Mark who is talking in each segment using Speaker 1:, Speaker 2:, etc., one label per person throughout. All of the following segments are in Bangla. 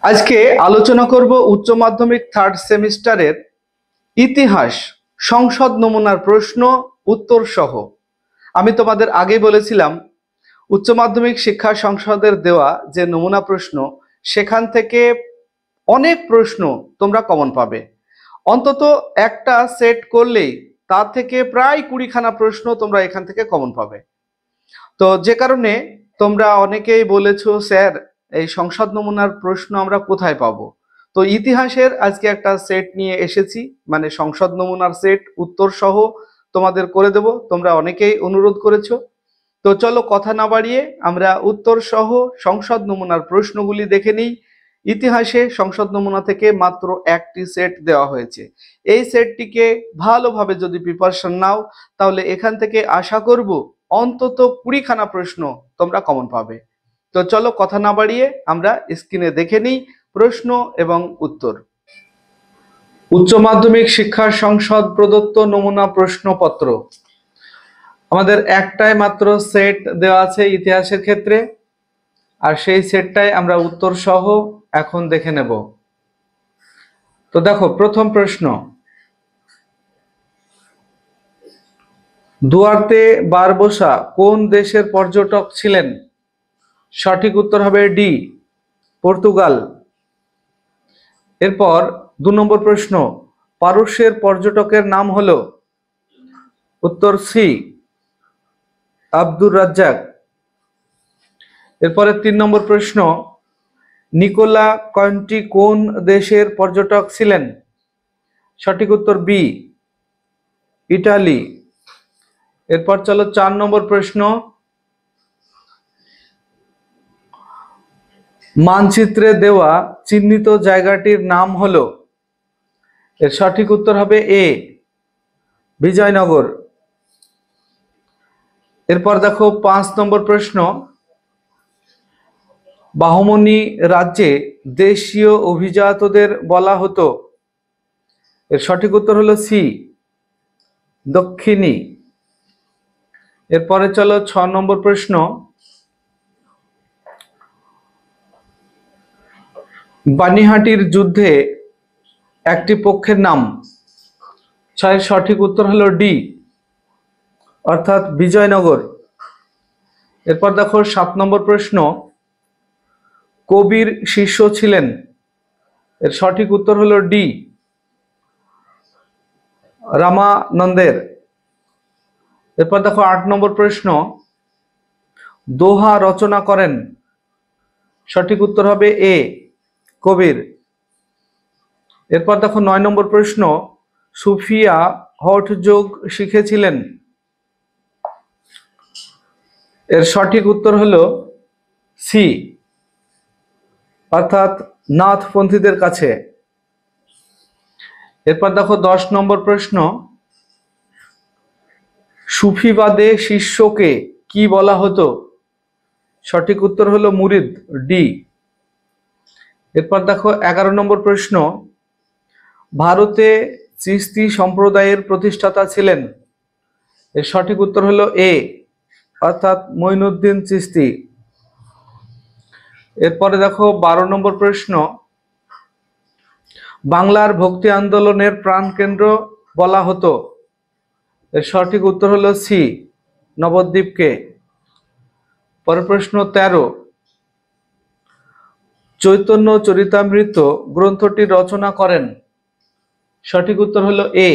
Speaker 1: আজকে আলোচনা করব উচ্চ মাধ্যমিক থার্ড সেমিস্টারের ইতিহাস সংসদ নমুনার প্রশ্ন উত্তর সহ। আমি তোমাদের আগেই বলেছিলাম উচ্চ মাধ্যমিক শিক্ষা সংসদের দেওয়া যে নমুনা প্রশ্ন সেখান থেকে অনেক প্রশ্ন তোমরা কমন পাবে। অন্তত একটা সেট করলেই তার থেকে প্রায় 20খানা প্রশ্ন তোমরা এখান থেকে কমন পাবে। তো যে কারণে তোমরা অনেকেই বলেছো, স্যার এই সংসদ নমুনার প্রশ্ন আমরা কোথায় পাবো? তো ইতিহাসের আজকে একটা সেট নিয়ে এসেছি, মানে সংসদ নমুনার সেট উত্তর সহ তোমাদের করে দেব। তোমরা অনেকেই অনুরোধ করেছো। তো চলো কথা না বাড়িয়ে আমরা উত্তর সহ সংসদ নমুনার প্রশ্নগুলি দেখে নিই। ইতিহাসে সংসদ নমুনা থেকে মাত্র একটি সেট দেওয়া হয়েছে। এই সেটটিকে ভালোভাবে যদি প্রিপারেশন নাও তাহলে এখান থেকে আশা করব অন্তত 20খানা প্রশ্ন তোমরা কমন পাবে। তো চলো কথা না বাড়িয়ে আমরা স্ক্রিনে দেখে নিই প্রশ্ন এবং উত্তর। উচ্চ মাধ্যমিক শিক্ষা সংসদ প্রদত্ত নমুনা প্রশ্নপত্র। আমাদের একটাই মাত্র সেট দেওয়া আছে ইতিহাসের ক্ষেত্রে, আর সেই সেটটাই আমরা উত্তর সহ এখন দেখে নেব। তো দেখো প্রথম প্রশ্ন, দুয়ার্তে বারবোসা কোন দেশের পর্যটক ছিলেন? সঠিক উত্তর হবে ডি, পর্তুগাল। এরপর 2 নম্বর প্রশ্ন, পারস্যের পর্যটকের নাম হলো? উত্তর সি, আব্দুর রাজ্জাক। এরপরে 3 নম্বর প্রশ্ন, নিকোলা কন্টি কোন দেশের পর্যটক ছিলেন? সঠিক উত্তর বি, ইটালি। এরপর চলো 4 নম্বর প্রশ্ন, মানচিত্রে দেওয়া চিহ্নিত জায়গাটির নাম হলো? এর সঠিক উত্তর হবে এ, বিজয়নগর। এরপর দেখো 5 নম্বর প্রশ্ন, বাহমনি রাজ্যে দেশীয় অভিজাতদের বলা হতো? এর সঠিক উত্তর হলো সি, দক্ষিণী। এরপরে চলো 6 নম্বর প্রশ্ন, বানিহাটির যুদ্ধে একটি পক্ষের নাম? সঠিক উত্তর হলো ডি, অর্থাৎ বিজয়নগর। এরপর দেখো 7 নম্বর প্রশ্ন, কবির শিষ্য ছিলেন? এর সঠিক উত্তর হলো ডি, রামানন্দের। এরপর দেখো 8 নম্বর প্রশ্ন, দোহা রচনা করেন? সঠিক উত্তর হবে এ, কবির। এরপর দেখো 9 নম্বর প্রশ্ন, সুফিয়া হঠ যোগ শিখেছিলেন? এর সঠিক উত্তর হলো সি, অর্থাৎ নাথপন্থীদের কাছে। এরপর দেখো 10 নম্বর প্রশ্ন, সুফিবাদে শিষ্যকে কি বলা হতো? সঠিক উত্তর হলো মুরিদ, ডি। এরপর দেখো 11 নম্বর প্রশ্ন, ভারতে চিশতি সম্প্রদায়ের প্রতিষ্ঠাতা ছিলেন? এর সঠিক উত্তর হলো এ, অর্থাৎ মঈনুদ্দিন চিশতি। এরপরে দেখো 12 নম্বর প্রশ্ন, বাংলার ভক্তি আন্দোলনের প্রাণকেন্দ্র বলা হতো? এর সঠিক উত্তর হলো সি, নবদ্বীপকে। পরের প্রশ্ন 13, চৈতন্য চরিতামৃত গ্রন্থটি রচনা করেন? সঠিক উত্তর হলো এ,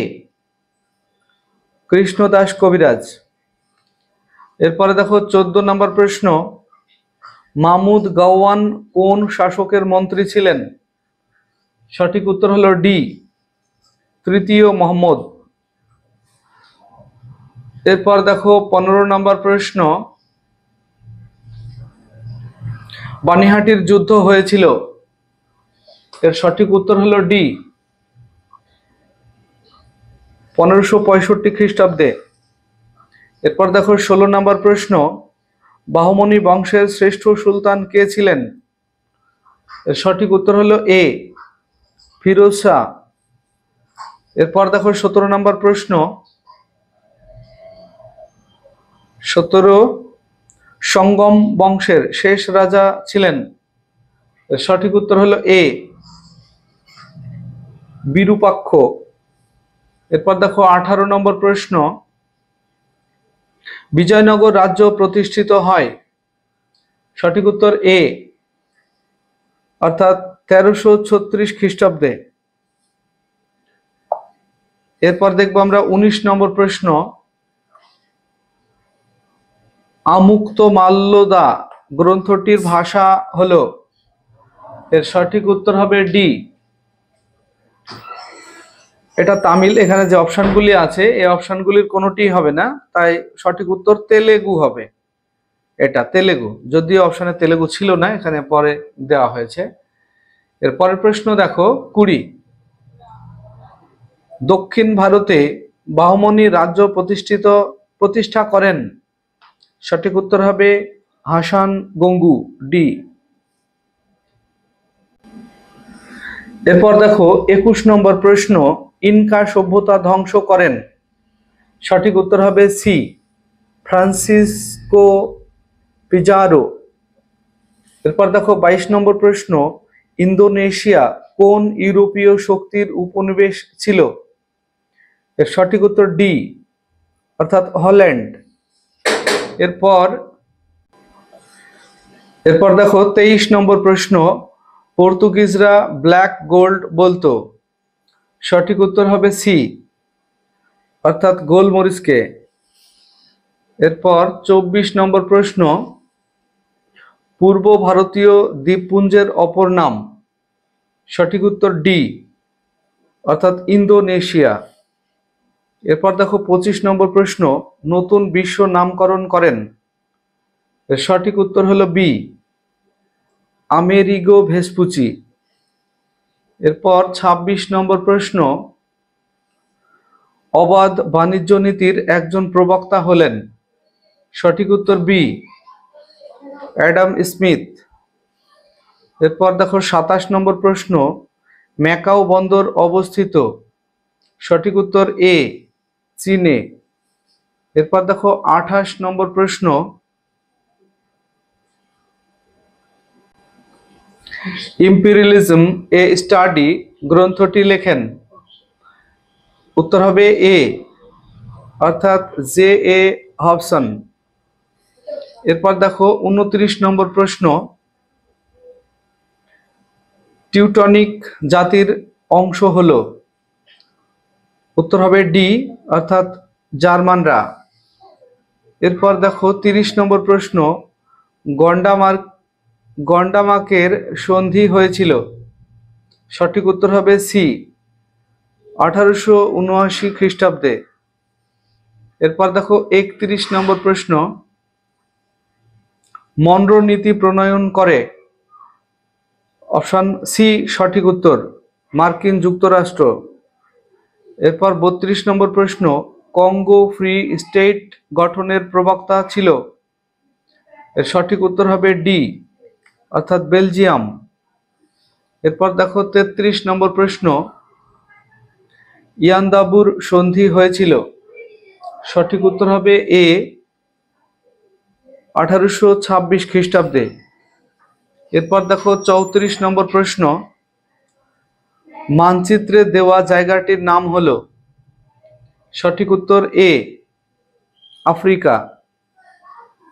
Speaker 1: কৃষ্ণদাস কবিরাজ। এরপরে দেখো 14 নম্বর প্রশ্ন, মাহমুদ গাওয়ান কোন শাসকের মন্ত্রী ছিলেন? সঠিক উত্তর হলো ডি, তৃতীয় মোহাম্মদ। এরপর দেখো 15 নম্বর প্রশ্ন, বানিহাটির যুদ্ধ হয়েছিল? এর সঠিক উত্তর হলো ডি, 1565 খ্রিস্টাব্দে। এরপর দেখো 16 নম্বর প্রশ্ন, বাহমনি বংশের শ্রেষ্ঠ সুলতান কে ছিলেন? এর সঠিক উত্তর হলো এ, ফিরোজ শাহ। এরপর দেখো 17 নম্বর প্রশ্ন, 17 সঙ্গম বংশের শেষ রাজা ছিলেন? এর সঠিক উত্তর হলো এ, বিরূপাক্ষ। এরপর দেখো 18 নম্বর প্রশ্ন, বিজয়নগর রাজ্য প্রতিষ্ঠিত হয়। সঠিক উত্তর এ, অর্থাৎ 1336 খ্রিস্টাব্দে। এরপর দেখবো আমরা 19 নম্বর প্রশ্ন, আমুক্তমাল্যদা গ্রন্থটির ভাষা হলো। এর সঠিক উত্তর হবে ডি, এটা তামিল। এখানে যে অপশনগুলি আছে এই অপশনগুলির কোনোটি হবে না, তাই সঠিক উত্তর তেলেগু হবে। এটা তেলেগু, যদিও অপশনে তেলেগু ছিল না, এখানে পরে দেওয়া হয়েছে। এর পরের প্রশ্ন দেখো 20, দক্ষিণ ভারতে বাহমনি রাজ্য প্রতিষ্ঠা করেন। সঠিক উত্তর হবে হাসান গঙ্গু, ডি। এরপর দেখো 21 নম্বর প্রশ্ন, ইনকা সভ্যতা ধ্বংস করেন। সঠিক উত্তর হবে সি, ফ্রান্সিসকো পিজারো। এরপর দেখো 22 নম্বর প্রশ্ন, ইন্দোনেশিয়া কোন ইউরোপীয় শক্তির উপনিবেশ ছিল। এর সঠিক উত্তর ডি, অর্থাৎ হল্যান্ড। এরপর দেখো 23 নম্বর প্রশ্ন, পর্তুগিজরা ব্ল্যাক গোল্ড বলতো। সঠিক উত্তর হবে সি, অর্থাৎ গোলমরিচকে। এরপর 24 নম্বর প্রশ্ন, পূর্ব ভারতীয় দ্বীপপুঞ্জের অপর নাম। সঠিক উত্তর ডি, অর্থাৎ ইন্দোনেশিয়া। এরপর দেখো 25 নম্বর প্রশ্ন, নতুন বিশ্ব নামকরণ করেন। এর সঠিক উত্তর হলো বি, আমেরিগো ভেসপুচি। এরপর 26 নম্বর প্রশ্ন, অবাধ বাণিজ্য নীতির একজন প্রবক্তা হলেন। সঠিক উত্তর বি, অ্যাডাম স্মিথ। এরপর দেখো 27 নম্বর প্রশ্ন, ম্যাকাও বন্দর অবস্থিত। সঠিক উত্তর এ, চীনে। এরপর দেখো 28 নম্বর প্রশ্ন, ইম্পেরিয়ালিজম এ স্টাডি গ্রন্থটি লেখেন। উত্তর হবে এ, অর্থাৎ জে এ হবসন। এরপর দেখো 29 নম্বর প্রশ্ন, টিউটনিক জাতির অংশ হলো। উত্তর হবে ডি, অর্থাৎ জার্মানরা। এরপর দেখো 30 নম্বর প্রশ্ন, গন্ডামার্কের সন্ধি হয়েছিল। সঠিক উত্তর হবে সি, 1879 খ্রিস্টাব্দে। এরপর দেখো 31 নম্বর প্রশ্ন, মনরো নীতি প্রণয়ন করে। অপশন সি সঠিক উত্তর, মার্কিন যুক্তরাষ্ট্র। এরপর 32 নম্বর প্রশ্ন, কঙ্গো ফ্রি স্টেট গঠনের প্রবক্তা ছিল। এর সঠিক উত্তর হবে ডি, অর্থাৎ বেলজিয়াম। এরপর দেখো 33 নম্বর প্রশ্ন, ইয়ান্দাবুর সন্ধি হয়েছিল। সঠিক উত্তর হবে এ, 1826 খ্রিস্টাব্দে। এরপর দেখো 34 নম্বর প্রশ্ন, মানচিত্রে দেওয়া জায়গাটির নাম হলো। সঠিক উত্তর এ, আফ্রিকা।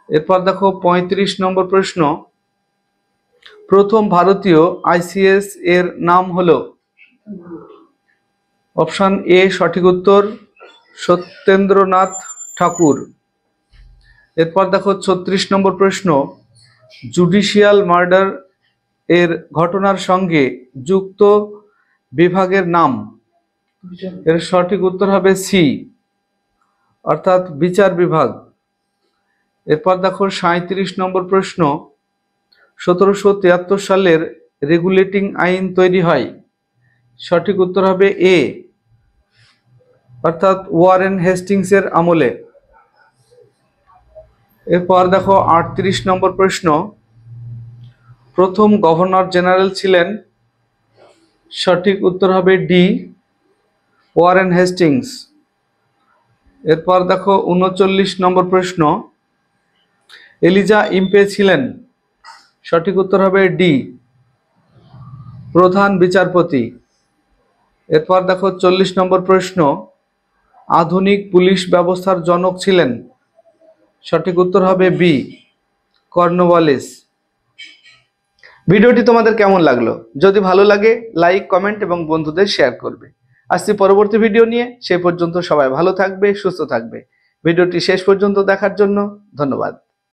Speaker 1: এরপর দেখো 35 নম্বর প্রশ্ন, প্রথম ভারতীয় আইসিএস এর নাম হলো। অপশন এ সঠিক উত্তর, সত্যেন্দ্রনাথ ঠাকুর। এরপর দেখো 36 নম্বর প্রশ্ন, জুডিশিয়াল মার্ডার এর ঘটনার সঙ্গে যুক্ত বিভাগের নাম। এর সঠিক উত্তর হবে সি, অর্থাৎ বিচার বিভাগ। এরপর দেখো 37 নম্বর প্রশ্ন, 1773 সালের রেগুলেটিং আইন তৈরি হয়। সঠিক উত্তর হবে এ, অর্থাৎ ওয়ারেন হেস্টিংসের আমলে। এরপর দেখো 38 নম্বর প্রশ্ন, প্রথম গভর্নর জেনারেল ছিলেন। সঠিক উত্তর হবে ডি, ওয়ারেন হেস্টিংস। এরপর দেখো 39 নম্বর প্রশ্ন, এলিজা ইম্পে ছিলেন। সঠিক উত্তর হবে ডি, প্রধান বিচারপতি। এরপর দেখো 40 নম্বর প্রশ্ন, আধুনিক পুলিশ ব্যবস্থার জনক ছিলেন? সঠিক উত্তর হবে বি, কর্নওয়ালিস। ভিডিওটি তোমাদের কেমন লাগলো? যদি ভালো লাগে লাইক, কমেন্ট এবং বন্ধুদের শেয়ার করবে। আসছি পরবর্তী ভিডিও নিয়ে, সে পর্যন্ত সবাই ভালো থাকবে, সুস্থ থাকবে। ভিডিওটি শেষ পর্যন্ত দেখার জন্য ধন্যবাদ।